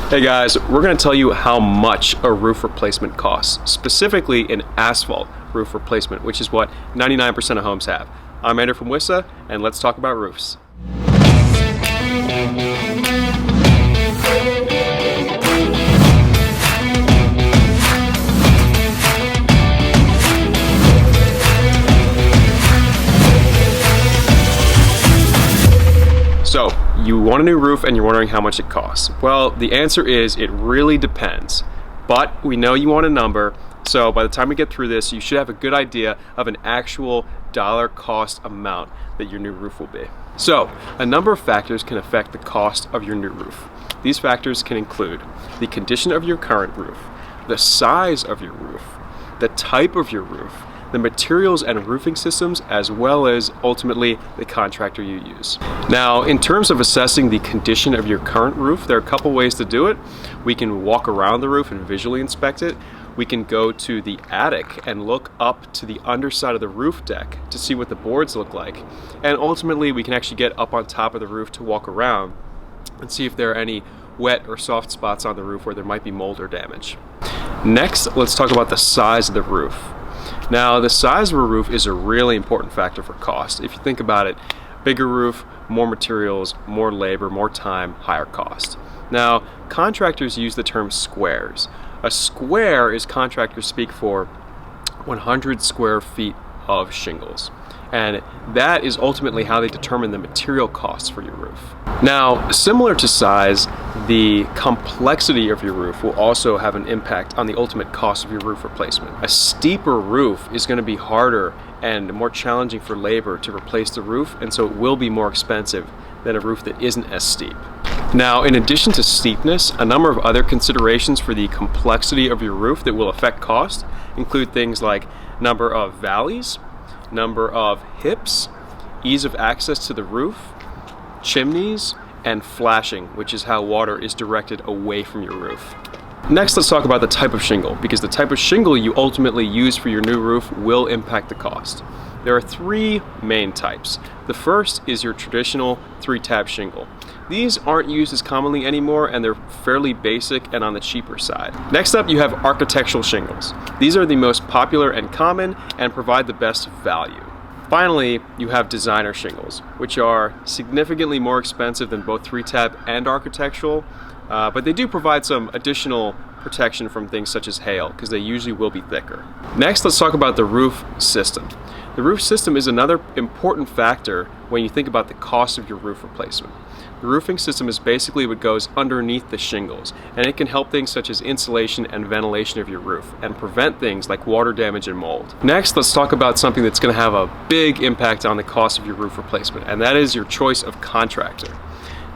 Hey guys, we're going to tell you how much a roof replacement costs, specifically an asphalt roof replacement, which is what 99% of homes have. I'm Andrew from WISA, and let's talk about roofs. So, you want a new roof and you're wondering how much it costs. Well, the answer is it really depends. But we know you want a number, so by the time we get through this, you should have a good idea of an actual dollar cost amount that your new roof will be. So, a number of factors can affect the cost of your new roof. These factors can include the condition of your current roof, the size of your roof, the type of your roof, the materials and roofing systems, as well as ultimately the contractor you use. Now, in terms of assessing the condition of your current roof, there are a couple ways to do it. We can walk around the roof and visually inspect it. We can go to the attic and look up to the underside of the roof deck to see what the boards look like. And ultimately, we can actually get up on top of the roof to walk around and see if there are any wet or soft spots on the roof where there might be mold or damage. Next, let's talk about the size of the roof. Now, the size of a roof is a really important factor for cost. If you think about it, bigger roof, more materials, more labor, more time, higher cost. Now, contractors use the term squares. A square is contractors speak for 100 square feet of shingles. And that is ultimately how they determine the material costs for your roof. Now, similar to size, the complexity of your roof will also have an impact on the ultimate cost of your roof replacement. A steeper roof is going to be harder and more challenging for labor to replace the roof, and so it will be more expensive than a roof that isn't as steep. Now, in addition to steepness, a number of other considerations for the complexity of your roof that will affect cost include things like number of valleys, number of hips, ease of access to the roof, chimneys, and flashing, which is how water is directed away from your roof. Next, let's talk about the type of shingle, because the type of shingle you ultimately use for your new roof will impact the cost. There are three main types. The first is your traditional 3-tab shingle. These aren't used as commonly anymore, and they're fairly basic and on the cheaper side. Next up, you have architectural shingles. These are the most popular and common and provide the best value. Finally, you have designer shingles, which are significantly more expensive than both 3-tab and architectural, but they do provide some additional protection from things such as hail, because they usually will be thicker. Next, let's talk about the roof system. The roof system is another important factor when you think about the cost of your roof replacement. The roofing system is basically what goes underneath the shingles, and it can help things such as insulation and ventilation of your roof and prevent things like water damage and mold. Next, let's talk about something that's going to have a big impact on the cost of your roof replacement, and that is your choice of contractor.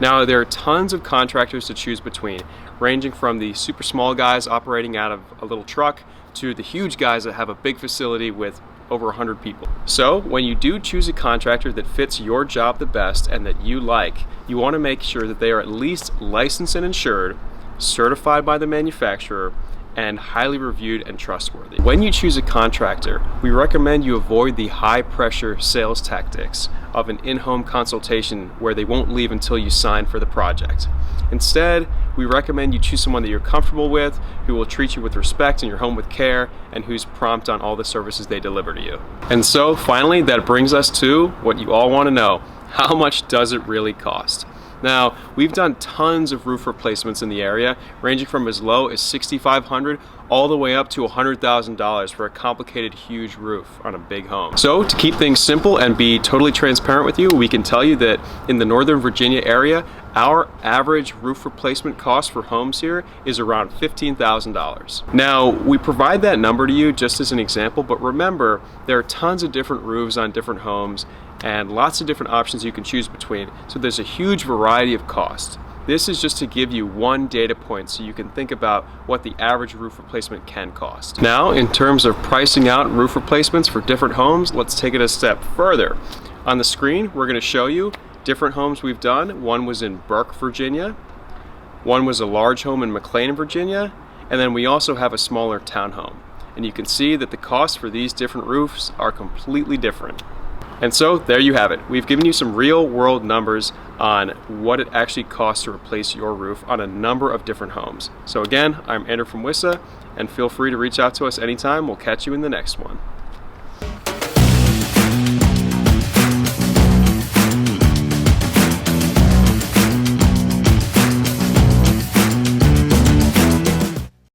Now, there are tons of contractors to choose between, ranging from the super small guys operating out of a little truck to the huge guys that have a big facility with over 100 people. So when you do choose a contractor that fits your job the best and that you like, you want to make sure that they are at least licensed and insured, certified by the manufacturer, and highly reviewed and trustworthy. When you choose a contractor, we recommend you avoid the high-pressure sales tactics of an in-home consultation where they won't leave until you sign for the project. Instead, we recommend you choose someone that you're comfortable with, who will treat you with respect and your home with care, and who's prompt on all the services they deliver to you. And so, finally, that brings us to what you all want to know. How much does it really cost? Now, we've done tons of roof replacements in the area, ranging from as low as $6,500 all the way up to $100,000 for a complicated, huge roof on a big home. So, to keep things simple and be totally transparent with you, we can tell you that in the Northern Virginia area, our average roof replacement cost for homes here is around $15,000. Now, we provide that number to you just as an example, but remember, there are tons of different roofs on different homes and lots of different options you can choose between, so there's a huge variety of costs. This is just to give you one data point so you can think about what the average roof replacement can cost. Now, in terms of pricing out roof replacements for different homes, let's take it a step further. On the screen, we're going to show you different homes we've done. One was in Burke, Virginia. One was a large home in McLean, Virginia. And then we also have a smaller townhome. And you can see that the costs for these different roofs are completely different. And so there you have it. We've given you some real world numbers on what it actually costs to replace your roof on a number of different homes. So again, I'm Andrew from WISA, and feel free to reach out to us anytime. We'll catch you in the next one.